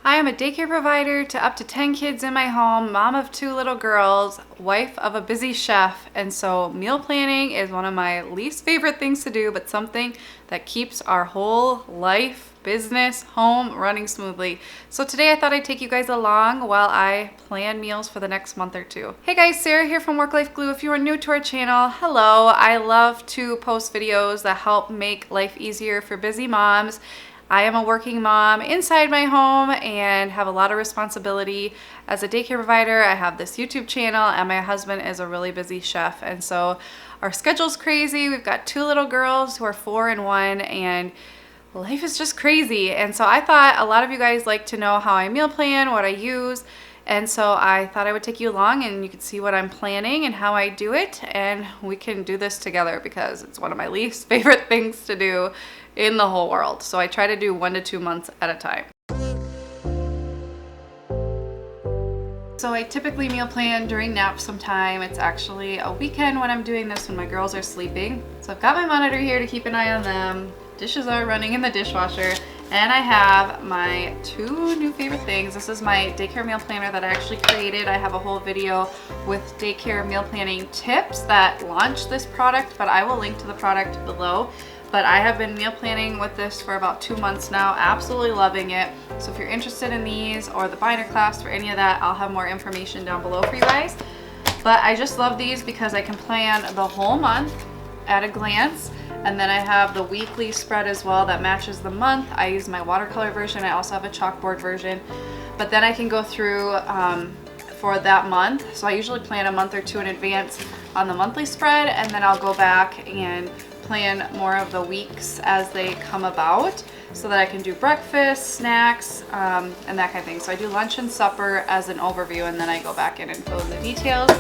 I am a daycare provider to up to 10 kids in my home, mom of 2 little girls, wife of a busy chef, and so meal planning is one of my least favorite things to do, but something that keeps our whole life, business, home running smoothly. So today I thought I'd take you guys along while I plan meals for the next month or two. Hey guys, Sarah here from Work Life Glue. If you are new to our channel, hello. I love to post videos that help make life easier for busy moms. I am a working mom inside my home and have a lot of responsibility as a daycare provider. I have this YouTube channel and my husband is a really busy chef. And so our schedule's crazy. We've got 2 little girls who are 4 and 1 and life is just crazy. And so I thought a lot of you guys like to know how I meal plan, what I use. And so I thought I would take you along and you could see what I'm planning and how I do it. And we can do this together because it's one of my least favorite things to do in the whole world. So I try to do 1 to 2 months at a time. So I typically meal plan during nap sometime. It's actually a weekend when I'm doing this when my girls are sleeping. So I've got my monitor here to keep an eye on them. Dishes are running in the dishwasher. And I have my 2 new favorite things. This is my daycare meal planner that I actually created. I have a whole video with daycare meal planning tips that launched this product, but I will link to the product below. But I have been meal planning with this for about 2 months now, absolutely loving it. So if you're interested in these or the binder class or any of that, I'll have more information down below for you guys. But I just love these because I can plan the whole month at a glance. And then I have the weekly spread as well that matches the month. I use my watercolor version. I also have a chalkboard version. But then I can go through for that month. So I usually plan a month or 2 in advance on the monthly spread, and then I'll go back and plan more of the weeks as they come about so that I can do breakfast, snacks, and that kind of thing. So I do lunch and supper as an overview, and then I go back in and fill in the details.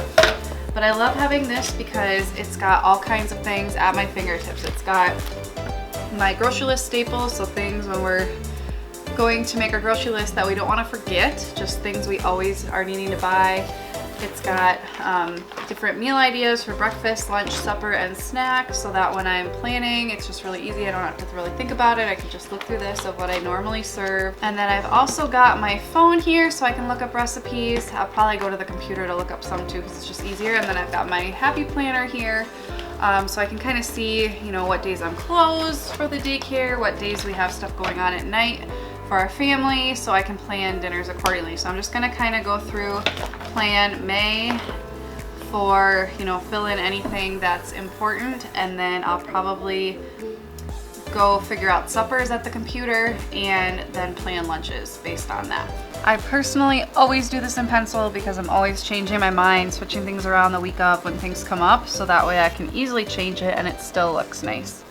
But I love having this because it's got all kinds of things at my fingertips. It's got my grocery list staples, so things when we're going to make our grocery list that we don't want to forget, just things we always are needing to buy. It's got different meal ideas for breakfast, lunch, supper, and snacks, so that when I'm planning, it's just really easy. I don't have to really think about it. I can just look through this of what I normally serve. And then I've also got my phone here so I can look up recipes. I'll probably go to the computer to look up some too because it's just easier. And then I've got my happy planner here. So I can kind of see, you know, what days I'm closed for the daycare, what days we have stuff going on at night for our family, so I can plan dinners accordingly. So I'm just gonna kind of go through, plan May for, you know, fill in anything that's important, and then I'll probably go figure out suppers at the computer and then plan lunches based on that. I personally always do this in pencil because I'm always changing my mind, switching things around the week of when things come up, so that way I can easily change it and it still looks nice.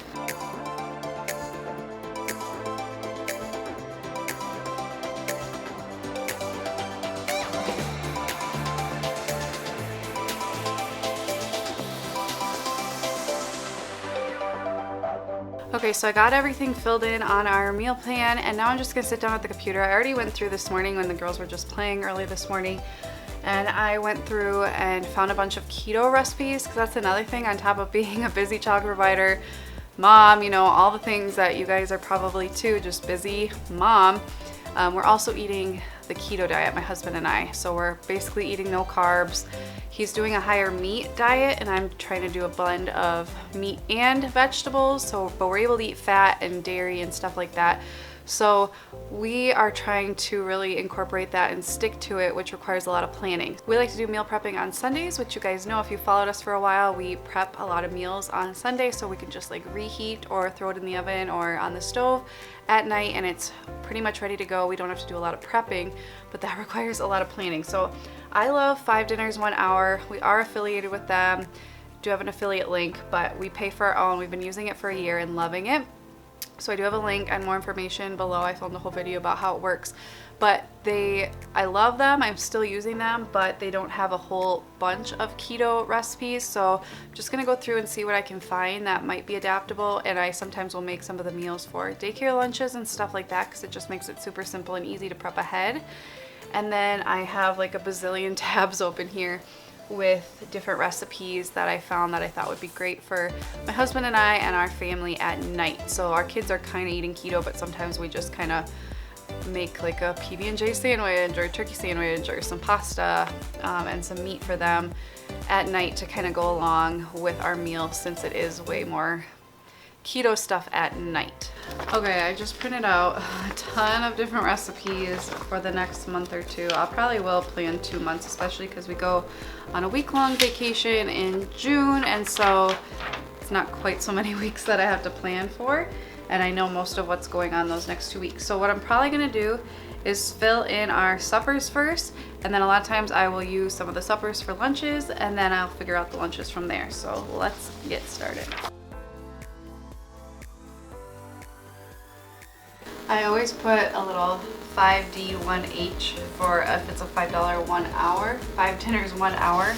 Okay, so I got everything filled in on our meal plan, and now I'm just gonna sit down at the computer. I already went through this morning when the girls were just playing early this morning, and I went through and found a bunch of keto recipes, because that's another thing on top of being a busy child provider, mom, you know, all the things that you guys are probably too, just busy mom. We're also eating the keto diet, my husband and I. So we're basically eating no carbs. He's doing a higher meat diet and I'm trying to do a blend of meat and vegetables. But we're able to eat fat and dairy and stuff like that. So we are trying to really incorporate that and stick to it, which requires a lot of planning. We like to do meal prepping on Sundays, which you guys know if you followed us for a while. We prep a lot of meals on Sunday so we can just like reheat or throw it in the oven or on the stove at night and it's pretty much ready to go. We don't have to do a lot of prepping, but that requires a lot of planning. So I love 5 Dinners 1 Hour. We are affiliated with them. Do have an affiliate link, but we pay for our own. We've been using it for a year and loving it. So I do have a link and more information below. I filmed a whole video about how it works. But I love them, I'm still using them, but they don't have a whole bunch of keto recipes. So I'm just gonna go through and see what I can find that might be adaptable. And I sometimes will make some of the meals for daycare lunches and stuff like that because it just makes it super simple and easy to prep ahead. And then I have like a bazillion tabs open here with different recipes that I found that I thought would be great for my husband and I and our family at night. So our kids are kind of eating keto, but sometimes we just kind of make like a PB&J sandwich or turkey sandwich or some pasta and some meat for them at night to kind of go along with our meal, since it is way more keto stuff at night. Okay, I just printed out a ton of different recipes for the next month or two. I probably will plan 2 months, especially because we go on a week-long vacation in June, and so it's not quite so many weeks that I have to plan for, and I know most of what's going on those next 2 weeks. So what I'm probably gonna do is fill in our suppers first, and then a lot of times I will use some of the suppers for lunches, and then I'll figure out the lunches from there. So let's get started. I always put a little 5D 1H for if it's a $5 1 hour, 5 dinners 1 hour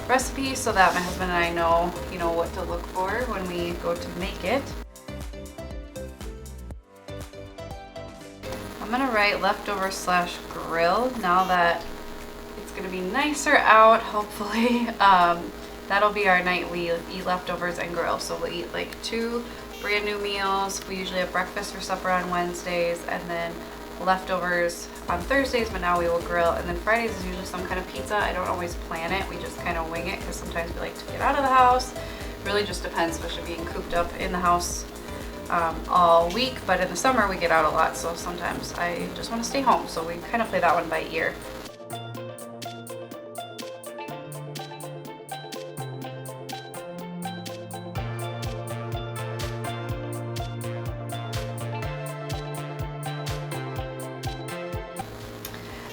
recipe, so that my husband and I know, what to look for when we go to make it. I'm gonna write leftover / grill now that it's gonna be nicer out, hopefully. That'll be our night. We eat leftovers and grill, so we'll eat like 2 brand new meals. We usually have breakfast or supper on Wednesdays, and then leftovers on Thursdays, but now we will grill. And then Fridays is usually some kind of pizza. I don't always plan it, we just kind of wing it, because sometimes we like to get out of the house. Really just depends, especially being cooped up in the house all week. But in the summer we get out a lot, so sometimes I just want to stay home, so we kind of play that one by ear.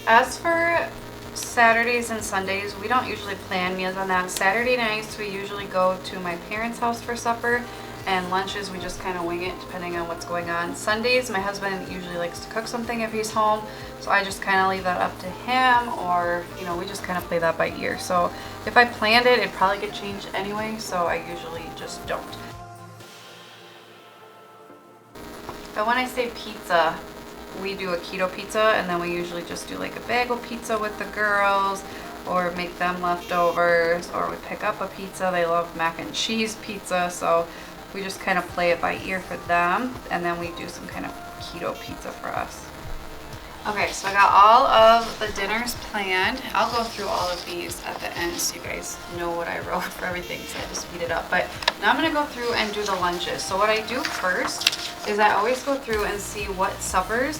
As for Saturdays and Sundays, we don't usually plan meals on that. Saturday nights we usually go to my parents' house for supper, and lunches we just kind of wing it depending on what's going on. Sundays my husband usually likes to cook something if he's home, so I just kind of leave that up to him, or we just kind of play that by ear. So if I planned it, it'd probably get changed anyway, so I usually just don't. But when I say pizza, we do a keto pizza, and then we usually just do like a bagel pizza with the girls, or make them leftovers, or we pick up a pizza. They love mac and cheese pizza, so we just kind of play it by ear for them, and then we do some kind of keto pizza for us. Okay, so I got all of the dinners planned. I'll go through all of these at the end so you guys know what I wrote for everything, so I just speed it up. But now I'm gonna go through and do the lunches. So what I do first is I always go through and see what suppers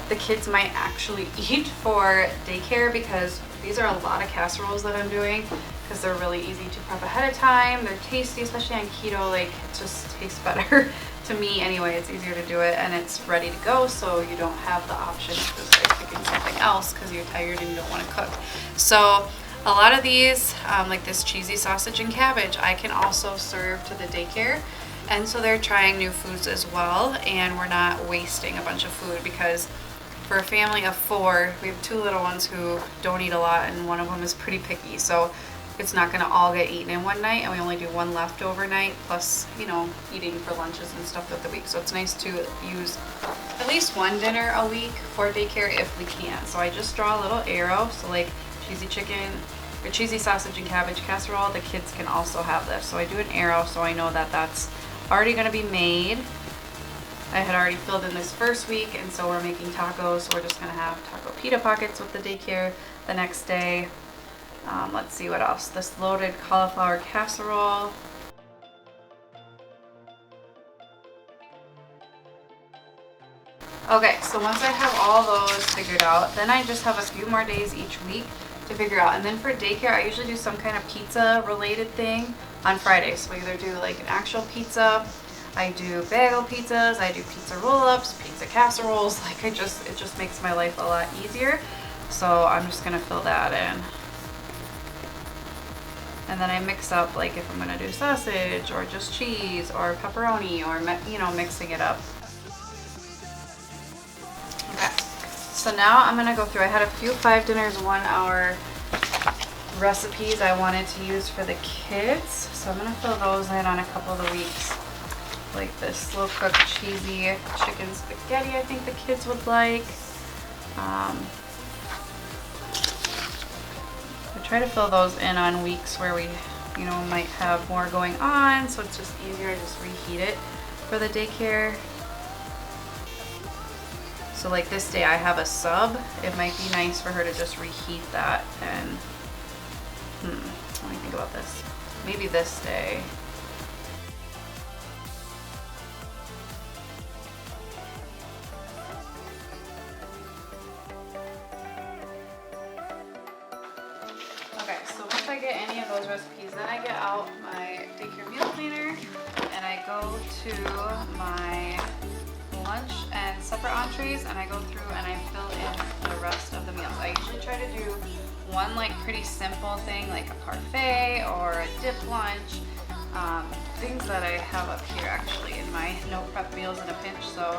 the kids might actually eat for daycare, because these are a lot of casseroles that I'm doing, because they're really easy to prep ahead of time. They're tasty, especially on keto. Like, it just tastes better to me anyway. It's easier to do it, and it's ready to go, so you don't have the option of picking something else because you're tired and you don't want to cook. So a lot of these, like this cheesy sausage and cabbage, I can also serve to the daycare. And so they're trying new foods as well, and we're not wasting a bunch of food, because for a family of 4, we have 2 little ones who don't eat a lot, and one of them is pretty picky. So it's not going to all get eaten in one night, and we only do 1 leftover night, plus, eating for lunches and stuff throughout the week. So it's nice to use at least 1 dinner a week for daycare if we can. So I just draw a little arrow, so like cheesy chicken or cheesy sausage and cabbage casserole, the kids can also have this. So I do an arrow so I know that that's already going to be made. I had already filled in this first week, and so we're making tacos, so we're just going to have taco pita pockets with the daycare the next day. Let's see what else. This loaded cauliflower casserole. Okay, so once I have all those figured out, then I just have a few more days each week to figure out. And then for daycare, I usually do some kind of pizza related thing on Fridays. So we either do like an actual pizza, I do bagel pizzas, I do pizza roll-ups, pizza casseroles. Like it just makes my life a lot easier. So I'm just gonna fill that in. And then I mix up, like if I'm gonna do sausage or just cheese or pepperoni, or mixing it up. Okay, so now I'm gonna go through. I had a few 5 dinners 1 hour recipes I wanted to use for the kids, so I'm gonna fill those in on a couple of the weeks. Like this slow cooked cheesy chicken spaghetti, I think the kids would like. I try to fill those in on weeks where we, might have more going on, so it's just easier. I just reheat it for the daycare. So like this day I have a sub. It might be nice for her to just reheat that and, let me think about this. Maybe this day. Okay, so once I get any of those recipes, then I get out my daycare meal planner and I go to my lunch and supper entrees and I go through and I fill in the rest of the meals. I usually try to do one like pretty simple thing like a parfait or a dip lunch, things that I have up here actually in my no prep meals in a pinch. So,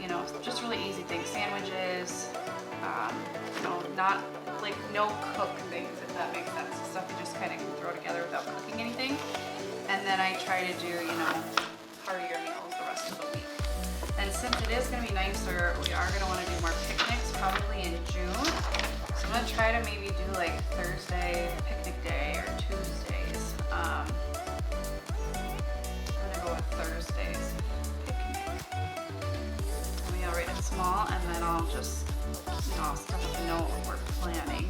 you know, just really easy things, sandwiches, you know, not like no cook things, if that makes sense. Stuff you just kind of can throw together without cooking anything. And then I try to do, you know, heartier meals the rest of the week. And since it is going to be nicer, we are going to want to do more picnics probably in June. So I'm going to try to maybe do like Thursday picnic day or Tuesdays. I'm going to go with Thursdays picnic. Maybe I'll write it small and then I'll just, you know, I'll still have to know what we're planning.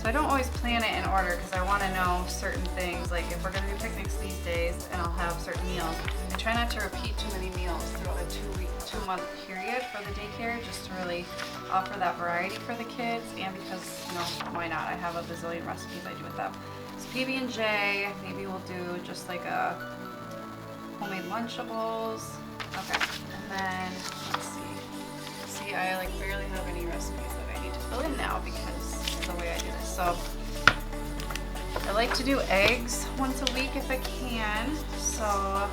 So I don't always plan it in order because I want to know certain things, like if we're going to do picnics these days and I'll have certain meals. I try not to repeat too many meals throughout a 2-month period for the daycare, just to really offer that variety for the kids, and because, you know, why not? I have a bazillion recipes I do with them. So PB&J, maybe we'll do just like a homemade Lunchables. Okay, and then let's see. See, I like barely have any recipes that I need to fill in now because the way I do this. So I like to do eggs once a week if I can. So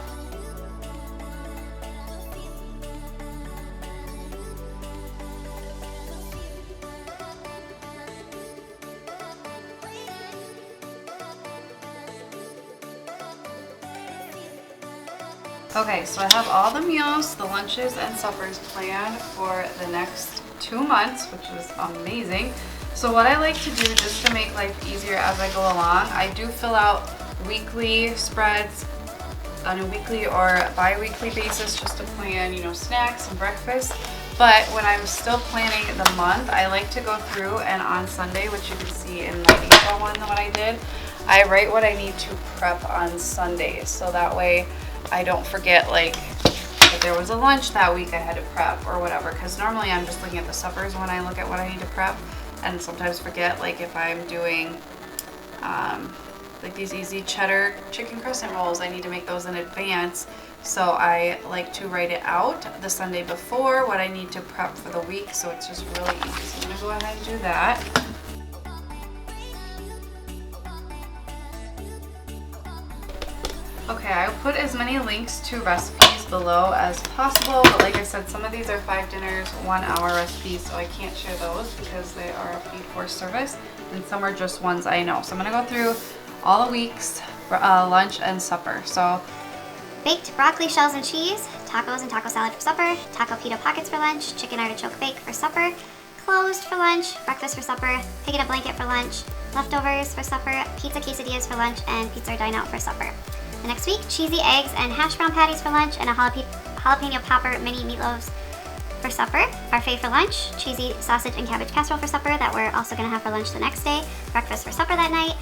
okay, so I have all the meals, the lunches and suppers planned for the next 2 months, which is amazing. So what I like to do just to make life easier as I go along, I do fill out weekly spreads on a weekly or bi-weekly basis just to plan, you know, snacks and breakfast. But when I'm still planning the month, I like to go through and on Sunday, which you can see in the April one that I did, I write what I need to prep on Sundays. So that way I don't forget, like, if there was a lunch that week I had to prep or whatever, because normally I'm just looking at the suppers when I look at what I need to prep, and sometimes forget, like if I'm doing like these easy cheddar chicken crescent rolls, I need to make those in advance. So I like to write it out the Sunday before what I need to prep for the week, so it's just really easy. So I'm gonna go ahead and do that. Okay, I'll put as many links to recipes below as possible, but like I said, some of these are 5 dinners, 1 hour recipes, so I can't share those because they are a feed force service, and some are just ones I know. So I'm gonna go through all the weeks for lunch and supper. So baked broccoli shells and cheese, tacos and taco salad for supper, taco pita pockets for lunch, chicken artichoke bake for supper, closed for lunch, breakfast for supper, pig in a blanket for lunch, leftovers for supper, pizza quesadillas for lunch, and pizza or dine out for supper. The next week, cheesy eggs and hash brown patties for lunch, and a jalapeno popper mini meatloaves for supper. Parfait for lunch, cheesy sausage and cabbage casserole for supper that we're also going to have for lunch the next day. Breakfast for supper that night.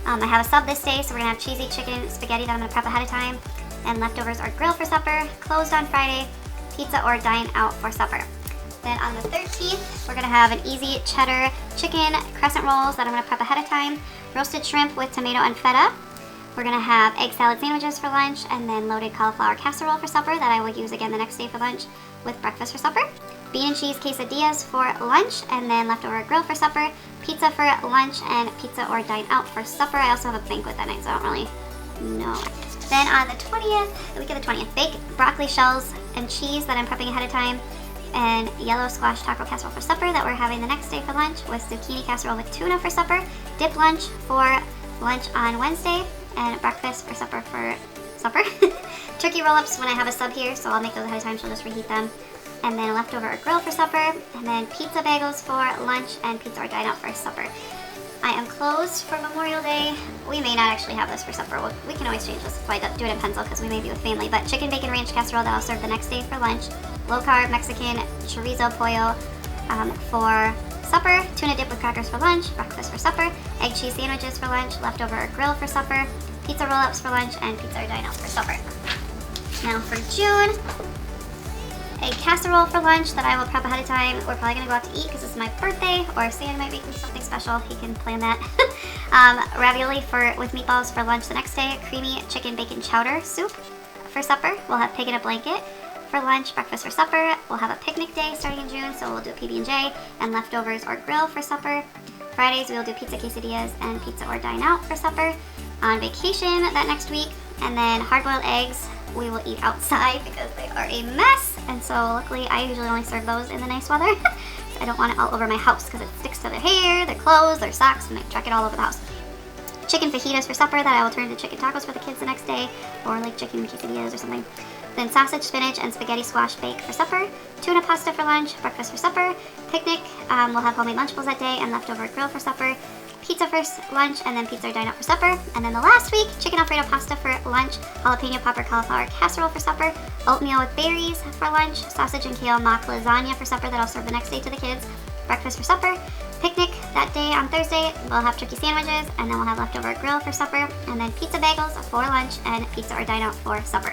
I have a sub this day, so we're going to have cheesy chicken spaghetti that I'm going to prep ahead of time. And leftovers or grill for supper. Closed on Friday, pizza or dine out for supper. Then on the 13th, we're going to have an easy cheddar chicken crescent rolls that I'm going to prep ahead of time. Roasted shrimp with tomato and feta. We're going to have egg salad sandwiches for lunch, and then loaded cauliflower casserole for supper that I will use again the next day for lunch with breakfast for supper. Bean and cheese quesadillas for lunch, and then leftover grill for supper. Pizza for lunch, and pizza or dine out for supper. I also have a banquet that night, so I don't really know. Then on the 20th, the week of the 20th, baked broccoli shells and cheese that I'm prepping ahead of time, and yellow squash taco casserole for supper that we're having the next day for lunch, with zucchini casserole with tuna for supper. Dip lunch for lunch on Wednesday, and breakfast for supper Turkey roll-ups when I have a sub here, so I'll make those ahead of time. She'll just reheat them. And then a leftover or grill for supper, and then pizza bagels for lunch, and pizza or dine out for supper. I am closed for Memorial Day. We may not actually have this for supper. We can always change this if I do it in pencil because we may be with family. But chicken bacon ranch casserole that I'll serve the next day for lunch. low carb Mexican chorizo pollo for supper, tuna dip with crackers for lunch, breakfast for supper, egg cheese sandwiches for lunch, leftover or grill for supper, pizza roll-ups for lunch, and pizza or dine out for supper. Now for June, a casserole for lunch that I will prep ahead of time. We're probably gonna go out to eat because it's my birthday, or Santa might make me something special. He can plan that. Ravioli with meatballs for lunch the next day. Creamy chicken bacon chowder soup for supper. We'll have pig in a blanket for lunch, breakfast for supper. We'll have a picnic day starting in June, so we'll do PB&J and leftovers or grill for supper. Fridays we'll do pizza quesadillas and pizza or dine out for supper. On vacation that next week, and then hard-boiled eggs we will eat outside because they are a mess, and so luckily I usually only serve those in the nice weather. So I don't want it all over my house because it sticks to their hair, their clothes, their socks, and they track it all over the house. Chicken fajitas for supper that I will turn into chicken tacos for the kids the next day, or like chicken quesadillas or something. Then sausage, spinach, and spaghetti squash bake for supper. Tuna pasta for lunch, breakfast for supper. Picnic, we'll have homemade Lunchables that day and leftover grill for supper. Pizza for lunch, and then pizza or dine out for supper. And then the last week, chicken Alfredo pasta for lunch, jalapeno popper cauliflower casserole for supper, oatmeal with berries for lunch, sausage and kale mock lasagna for supper that I'll serve the next day to the kids, breakfast for supper. Picnic that day on Thursday, we'll have turkey sandwiches, and then we'll have leftover grill for supper, and then pizza bagels for lunch, and pizza or dine out for supper.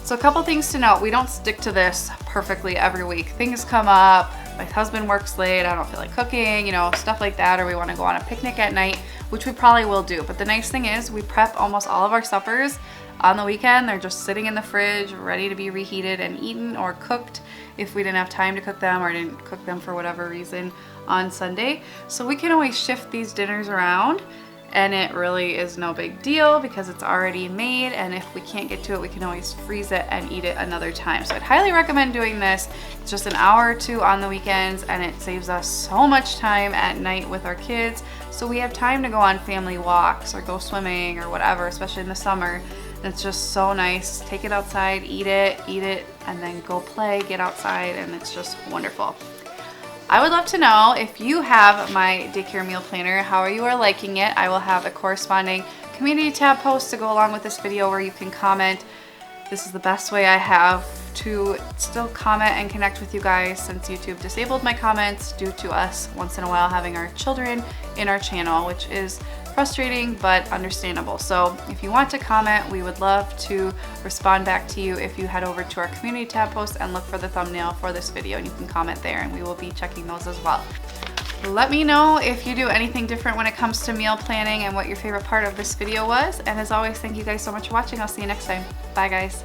So a couple things to note, we don't stick to this perfectly every week. Things come up, my husband works late, I don't feel like cooking, you know, stuff like that, or we want to go on a picnic at night, which we probably will do. But the nice thing is we prep almost all of our suppers on the weekend. They're just sitting in the fridge, ready to be reheated and eaten or cooked if we didn't have time to cook them or didn't cook them for whatever reason on Sunday. So we can always shift these dinners around, and it really is no big deal because it's already made, and if we can't get to it, we can always freeze it and eat it another time. So I'd highly recommend doing this. It's just an hour or two on the weekends, and it saves us so much time at night with our kids, so we have time to go on family walks or go swimming or whatever, especially in the summer. And it's just so nice. Take it outside, eat it, and then go play, get outside, and it's just wonderful. I would love to know if you have my daycare meal planner, how you are liking it. I will have a corresponding community tab post to go along with this video where you can comment. This is the best way I have to still comment and connect with you guys since YouTube disabled my comments due to us once in a while having our children in our channel, which is frustrating but understandable. So if you want to comment, we would love to respond back to you if you head over to our community tab post and look for the thumbnail for this video, and you can comment there and we will be checking those as well. Let me know if you do anything different when it comes to meal planning and what your favorite part of this video was. And as always, thank you guys so much for watching. I'll see you next time. Bye guys.